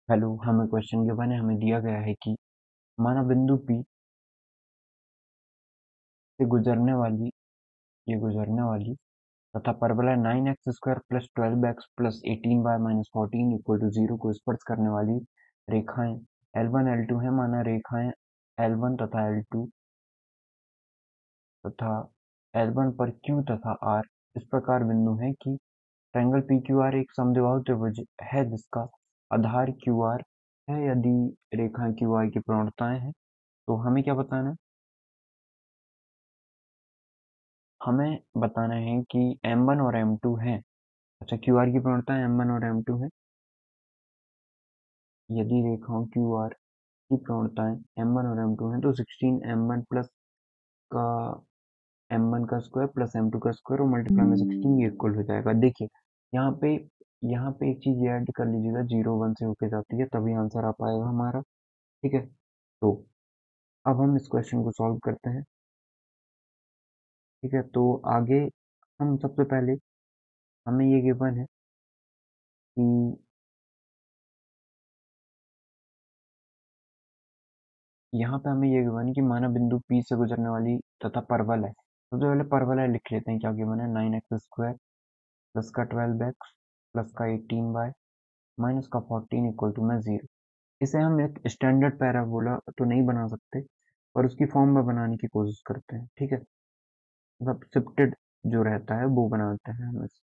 Hello, हमें question given है। हमें दिया गया है कि माना बिंदु P से गुजरने वाली तथा परवलय 9x² plus 12x plus 18y minus 14 equal to 0 को स्पर्श करने वाली रेखाएं L1 L2 है। माना रेखाएं L1 तथा L2 तथा L1 पर Q तथा R इस प्रकार बिंदु हैं कि ट्रायंगल PQR एक समद्विबाहु त्रिभुज है जिसका आधार QR है। यदि रेखाएं QI की प्रवणताएं हैं तो हमें क्या बताना है? हमें बताना है कि M1 और M2 है। अच्छा, QR की प्रवणता M1 और M2 है। यदि रेखाओं QR की प्रवणताएं M1 और M2 हैं तो 16 M1 प्लस का M1 का स्क्वायर प्लस M2 का स्क्वायर और मल्टीप्लाई में 16 इक्वल हो जाएगा। देखिए यहाँ पे यहाँ पे एक चीज ऐड कर लीजिएगा, 0 1 से होके जाती है तभी आंसर आ पाएगा हमारा। ठीक है, तो अब हम इस क्वेश्चन को सॉल्व करते हैं। ठीक है, तो आगे हम सबसे पहले हमें ये गिवन है कि यहाँ पे हमें ये गिवन है कि माना बिंदु P से गुजरने वाली तथा परवल है। सबसे पहले परवल है लिख लेते हैं। क्या गिवन है? 9x² प्लस का 12x प्लस का 18y माइनस का 14 इक्वल टू में 0। इसे हम एक स्टैंडर्ड पैराबोला तो नहीं बना सकते और उसकी फॉर्म में बनाने की कोशिश करते हैं। ठीक है, मतलब शिफ्टेड जो रहता है वो बनाते हैं हम इसे।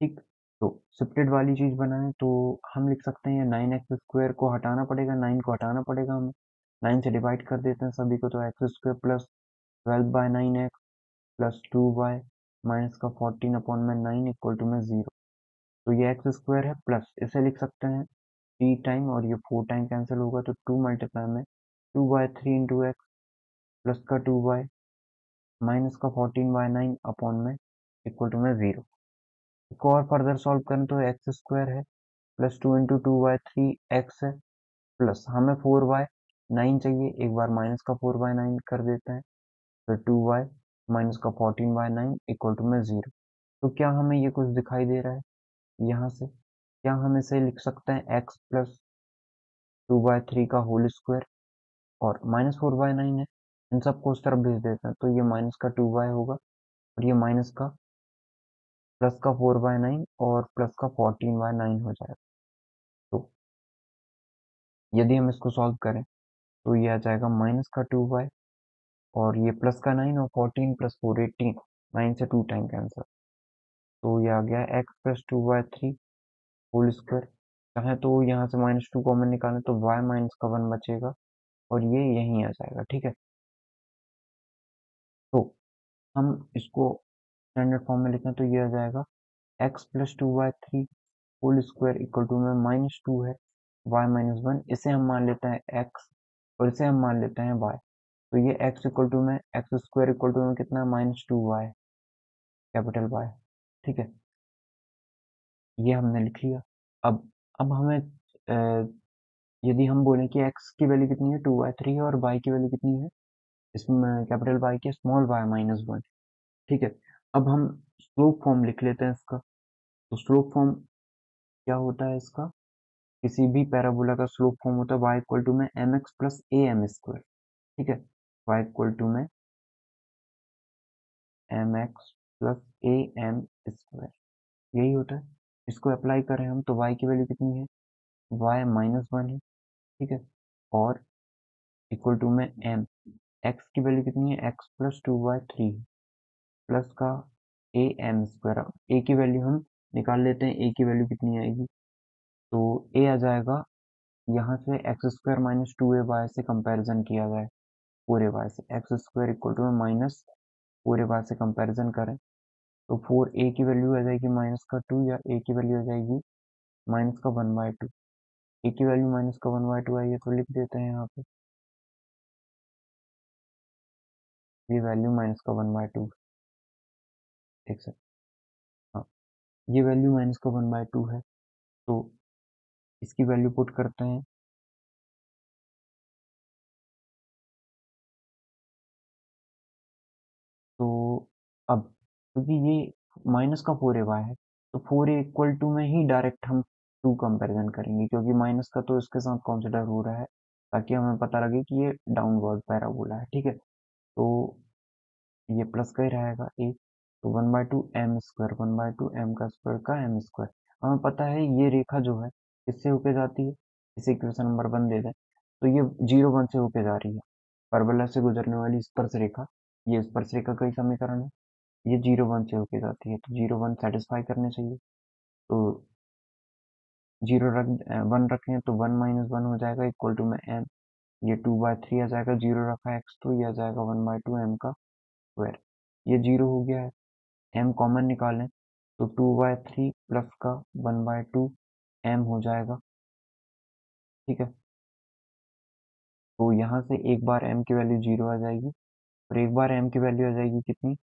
ठीक, तो शिफ्टेड वाली चीज बनाए तो हम लिख सकते हैं 9x² को हटाना पड़ेगा, 9 को हटाना पड़ेगा हमें। 9 से डिवाइड कर देते हैं सभी को, तो x² plus 12/9x plus 2y minus का 14 अपॉन में 9 इक्वल टू में 0। तो ये x² है, प्लस इसे लिख सकते हैं 3 टाइम और ये 4 टाइम कैंसिल होगा तो 2 मल्टीप्लाई में 2/3 इंटू एक्स प्लस का 2y माइनस का 14/9 अपॉन में इक्वल टू में 0। इसको और फर्दर सॉल्व करें तो x² है प्लस 2 इंटू 2/3 x है प्लस हमें 4/9 चाहिए। एक बार माइनस का 4/9 कर देते हैं, फिर 2y माइनस का 14/9 इक्वल टू में 0। तो क्या हमें ये कुछ दिखाई दे रहा है यहाँ से? क्या हम इसे लिख सकते हैं x प्लस 2/3 का होल स्क्वायर और माइनस 4/9 है। इन सबको उस तरफ भेज देते हैं तो ये माइनस का 2y होगा और ये माइनस का प्लस का 4/9 और प्लस का 14/9 हो जाएगा। तो यदि हम इसको सॉल्व करें तो ये आ जाएगा माइनस का 2y और ये प्लस का 9 और 14 प्लस 4 18, 9 से 2 टाइम कैंसिल। तो ये आ गया x प्लस 2/3 होल स्क्वायर। चाहे तो यहाँ से -2 कॉमन निकालें तो y माइनस का 1 बचेगा और ये यहीं आ जाएगा। ठीक है, तो हम इसको स्टैंडर्ड फॉर्म में लिखें तो ये आ जाएगा x plus 2/3 whole square equal to में -2 है y माइनस 1। इसे हम मान लेते हैं x और इसे हम मान लेते हैं y। तो ये x इक्वल टू में x² इक्वल टू में कितना है? -2y capital Y। ठीक है, ये हमने लिख लिया। अब हमें यदि हम बोलें कि x की वैल्यू कितनी है 2/3 है और y की वैल्यू कितनी है इसमें कैपिटल Y की स्मॉल y माइनस 1। ठीक है, अब हम स्लोप फॉर्म लिख लेते हैं इसका। तो स्लोप फॉर्म क्या होता है इसका? किसी भी पैराबोला का स्लोप फॉर्म होता है y इक्वल टू में mx plus A M square. ठीक है, y इक्वल टू में mx plus A M square, यही होता है। इसको अप्लाई करें हम तो y की वैल्यू कितनी है? y माइनस 1 है। ठीक है, और इक्वल टू में m, x की वैल्यू कितनी है? x प्लस 2/3 प्लस का ए एम स्क्वायर। a की वैल्यू हम निकाल लेते हैं, a की वैल्यू कितनी आएगी? तो a आ जाएगा यहाँ से x² माइनस 2ay से कंपैरिजन किया जाए पूरे y से, x² इक्वल टू माइनस पूरे y से कंपैरिजन करें तो 4a की वैल्यू आ जाएगी माइनस का 2 या a की वैल्यू आ जाएगी माइनस का 1/2। a की वैल्यू माइनस का 1/2 आई है तो लिख देते हैं यहाँ पे ये वैल्यू माइनस का 1/2। देख सकते, हाँ, ये वैल्यू माइनस का 1/2 है। तो इसकी वैल्यू पुट करते हैं तो अब क्योंकि ये माइनस का 4ay है तो 4a इक्वल टू में ही डायरेक्ट हम टू कंपेरिजन करेंगे, क्योंकि माइनस का तो इसके साथ कंसिडर हो रहा है, ताकि हमें पता लगे कि ये डाउनवर्ड पैराबोला है। ठीक है, तो ये प्लस का ही रहेगा एक, तो 1/2 m² 1/2 m² हमें पता है ये रेखा जो है किससे होके जाती है, इसे इक्वेशन नंबर 1 दे दें, तो ये 0 1 से होके जा रही है। परबोला से गुजरने वाली स्पर्श रेखा, ये स्पर्श रेखा का ही समीकरण है, ये 0 1 से होके जाती है, तो 0 1 सेटिस्फाई करने चाहिए। तो 0 रख 1 रखें तो 1 - 1 हो जाएगा इक्वल टू में m, ये 2/3 आ जाएगा, 0 रखा x तो ये आ जाएगा 1/2 m²। ये 0 हो गया है, m कॉमन निकालें तो 2/3 प्लस का 1/2 m हो जाएगा। ठीक है, तो यहाँ से एक बार m की वैल्यू 0 आ जाएगी, और एक बार m की वैल्यू आ जाएगी कितनी,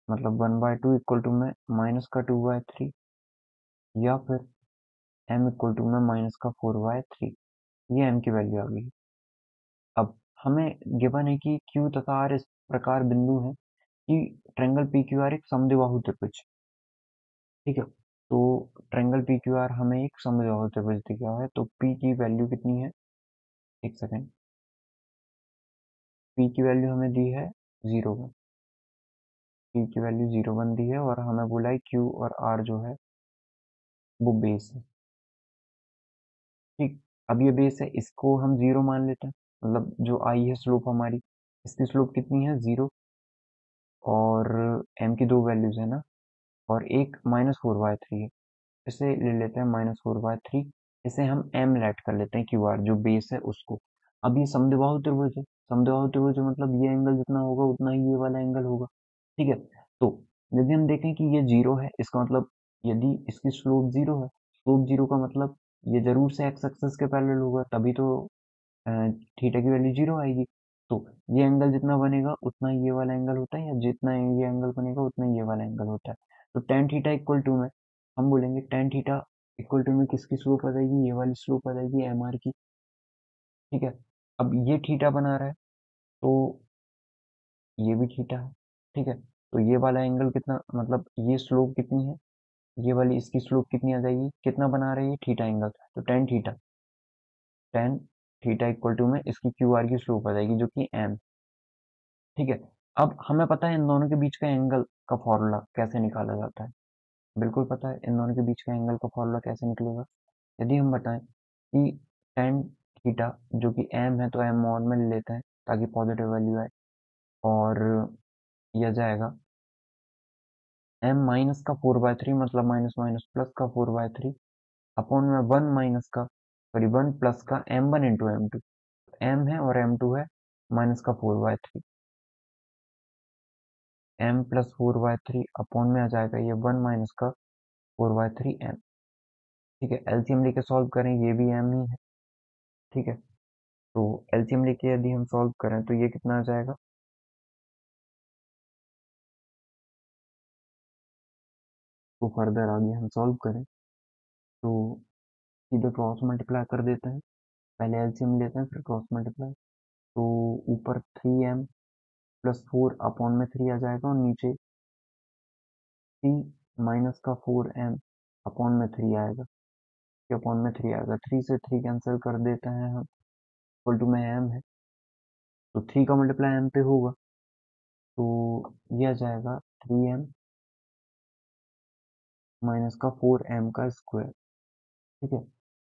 मतलब 1/2 इक्वल टू में माइनस का 2/3, या फिर m इक्वल टू में माइनस का 4/3। ये m की वैल्यू आ गई। अब हमें गिवन है कि q तथा r इस प्रकार बिंदु है कि ट्रायंगल पी क्यू आर एक समद्विबाहु त्रिभुज। ठीक है, तो ट्रायंगल पी क्यू आर हमें एक समद्विबाहु त्रिभुज दिया है, तो p की वैल्यू कितनी है, एक सेकेंड, p की वैल्यू हमें दी है 0 1, p की वैल्यू 0 1 दी है, और हमें बोला है q और r जो है वो बेस है। ठीक, अब ये बेस है, इसको हम 0 मान लेते हैं, मतलब जो आई है स्लोप हमारी, इसकी स्लोप कितनी है 0, और m की दो वैल्यूज है ना, और एक -4/3 है, इसे ले लेते हैं -4/3, इसे हम m लेट कर लेते हैं क्यू आर जो बेस है उसको। अब ये समद्विबाहु त्रिभुज है, समद्विबाहु त्रिभुज मतलब ये एंगल जितना होगा उतना ही ये वाला एंगल होगा। ठीक है, तो यदि हम देखें कि ये 0 है, इसका मतलब यदि इसकी स्लोप 0 है, स्लोप 0 का मतलब ये जरूर से एक्स एक्सिस के पैरेलल होगा, तभी तो थीटा की वैल्यू 0 आएगी। तो ये एंगल जितना बनेगा उतना ही ये वाला एंगल होता है, या जितना ये एंगल बनेगा उतना ही ये वाला एंगल होता है। तो टेन थीटा इक्वल टू में हम बोलेंगे टेन थीटा इक्वल टू में किसकी स्लोप आ जाएगी, ये वाली स्लोप आ जाएगी एम आर की। ठीक है, अब ये थीटा बना रहा है, तो ये भी थीटा है। ठीक है, तो ये वाला एंगल कितना, मतलब ये स्लोप कितनी है, ये वाली इसकी स्लोप कितनी आ जाएगी, कितना बना रही है थीटा एंगल, तो टेन थीटा इक्वल टू में इसकी क्यू आर की स्लोप आ जाएगी जो कि एम। ठीक है, अब हमें पता है इन दोनों के बीच का एंगल का फॉर्मूला कैसे निकाला जाता है, बिल्कुल पता है इन दोनों के बीच का एंगल का फॉर्मूला कैसे निकलेगा। यदि हम बताएं कि टेन थीटा जो कि एम है, तो एम मॉड में ले लेते हैं ताकि पॉजिटिव वैल्यू आए, और यह जाएगा एम माइनस का 4/3, मतलब माइनस माइनस प्लस का 4/3 अपॉन में 1 माइनस का, सॉरी 1 प्लस का m1 इंटू m2, m है और m2 है माइनस का 4/3, m प्लस 4/3 अपॉन में आ जाएगा ये 1 माइनस का 4/3 m। ठीक है, एलसीएम लेके सॉल्व करें, ये भी m ही है। ठीक है, तो एलसीएम लेके यदि हम सॉल्व करें तो ये कितना आ जाएगा, तो फर्दर आगे हम सॉल्व करें तो सीधे क्रॉस मल्टीप्लाई कर देते हैं, पहले एलसीएम लेते हैं फिर क्रॉस मल्टीप्लाई, तो ऊपर 3m प्लस 4 अपॉन में 3 आ जाएगा, और नीचे 3 माइनस का 4m अपॉन में 3 आएगा, अपॉन में 3 आएगा, 3 से 3 कैंसिल कर देते हैं हम, इक्वल टू में m है, तो 3 का मल्टीप्लाई m पे होगा, तो ये आ जाएगा 3m माइनस का 4m का स्क्वायर। ठीक है,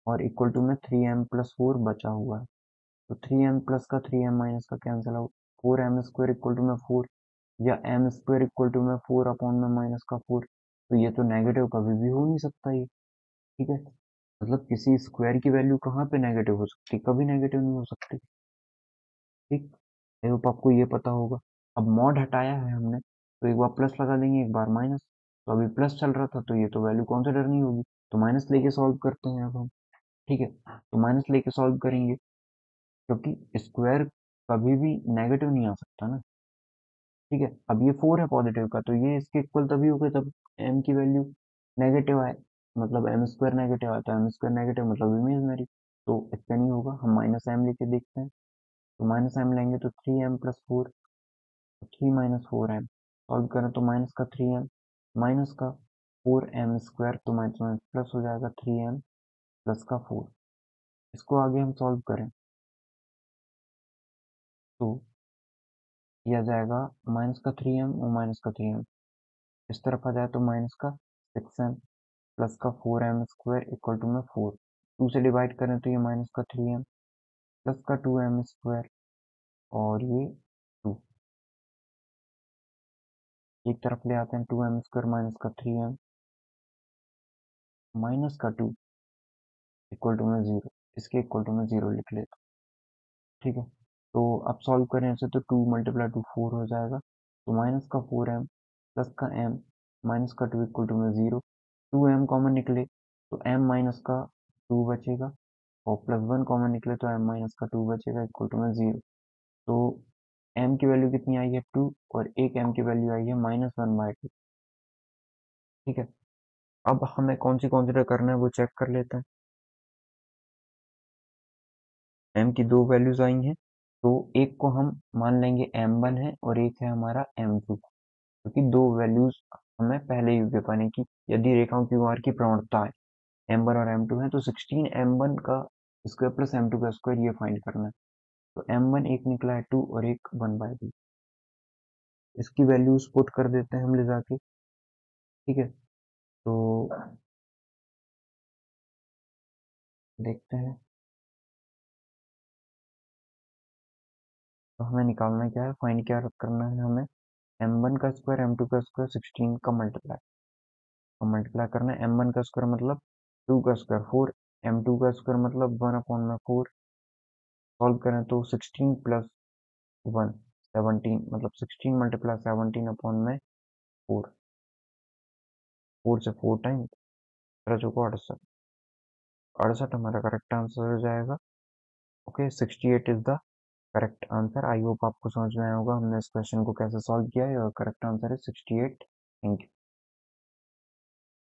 और इक्वल टू में 3m प्लस 4 बचा हुआ है, तो 3m प्लस का 3m माइनस का cancel out, 4m square equal to में 4, या m स्क्वायर इक्वल टू में 4 अपॉन में माइनस का 4, तो ये तो नेगेटिव कभी भी हो नहीं सकता ये। ठीक है, मतलब किसी स्क्वायर की वैल्यू कहाँ पे नेगेटिव हो सकती, कभी नेगेटिव नहीं हो सकती। ठीक, आई होप आपको ये पता होगा। अब मॉड हटाया है हमने, तो एक बार प्लस लगा देंगे एक बार माइनस, तो अभी प्लस चल रहा था तो ये तो वैल्यू कंसिडर नहीं होगी, तो माइनस लेके सॉल्व करते हैं अब हम। ठीक है, तो माइनस लेके सॉल्व करेंगे, क्योंकि स्क्वायर कभी भी नेगेटिव नहीं आ सकता ना। ठीक है, अब ये 4 है पॉजिटिव का, तो ये इसके इक्वल तभी होगा जब m की वैल्यू नेगेटिव आए, मतलब m स्क्वायर नेगेटिव आता है, m स्क्वायर नेगेटिव मतलब इमेजनरी, तो इसका नहीं होगा, हम माइनस m लेके देखते हैं, तो माइनस m लेंगे तो 3m प्लस 4, 3 - 4m, सॉल्व करें तो माइनस का 3m माइनस का 4m² तो माइनस माइनस प्लस हो जाएगा 3m प्लस का 4। इसको आगे हम सॉल्व करें तो यह जाएगा माइनस का 3m और माइनस का 3m, इस तरफ आ जाए तो माइनस का 6m प्लस का 4m² इक्वल टू में 4। 2 से डिवाइड करें तो ये माइनस का 3m प्लस का 2m² और ये 2। एक तरफ ले आते हैं 2m² माइनस का 3m माइनस का 2 इक्वल टू में 0, इसके इक्वल टू में 0 लिख लेते हैं। ठीक है, तो अब सॉल्व करें ऐसे तो 2 मल्टीप्लाई टू 4 हो जाएगा, तो माइनस का 4m प्लस का m माइनस का 2 इक्वल टू में 0। 2m कॉमन निकले तो m माइनस का 2 बचेगा, और प्लस 1 कॉमन निकले तो m माइनस का 2 बचेगा इक्वल टू में 0। तो m की वैल्यू कितनी आई है 2, और एक m की वैल्यू आई है -1/2। ठीक है, अब हमें कौन सी कंसिडर करना है वो चेक कर लेते हैं। m की दो वैल्यूज आई हैं, तो एक को हम मान लेंगे m1 है और एक है हमारा m2, क्योंकि दो वैल्यूज हमें पहले ही दे पाने की यदि रेखाओं की वार की प्रवणता है m1 और m2 है, तो 16 m1 का स्क्वायर प्लस m2 का स्क्वायर ये फाइंड करना है। तो m1 एक निकला है 2 और एक 1/2, इसकी वैल्यूज पुट कर देते हैं हम ले जाके। ठीक है, तो देखते हैं, तो हमें निकालना क्या है, फाइंड क्या करना है हमें, m1 का स्क्वायर m2 का स्क्वायर 16 का मल्टीप्लाई, और मल्टीप्लाई करना है m1 का स्क्वायर मतलब 2 का स्क्वायर 4, m2 का स्क्वायर मतलब 1/4। सॉल्व करें तो 16 प्लस 1 17, मतलब 16 मल्टीप्लाई 17 अपॉन में 4, 4 से 4 टाइम 4 68 हमारा करेक्ट आंसर हो जाएगा। Okay, 68 is the correct answer. I hope आपको समझ में आया होगा हमने इस क्वेश्चन को कैसे सॉल्व किया है, और करेक्ट आंसर है 68। Thank you.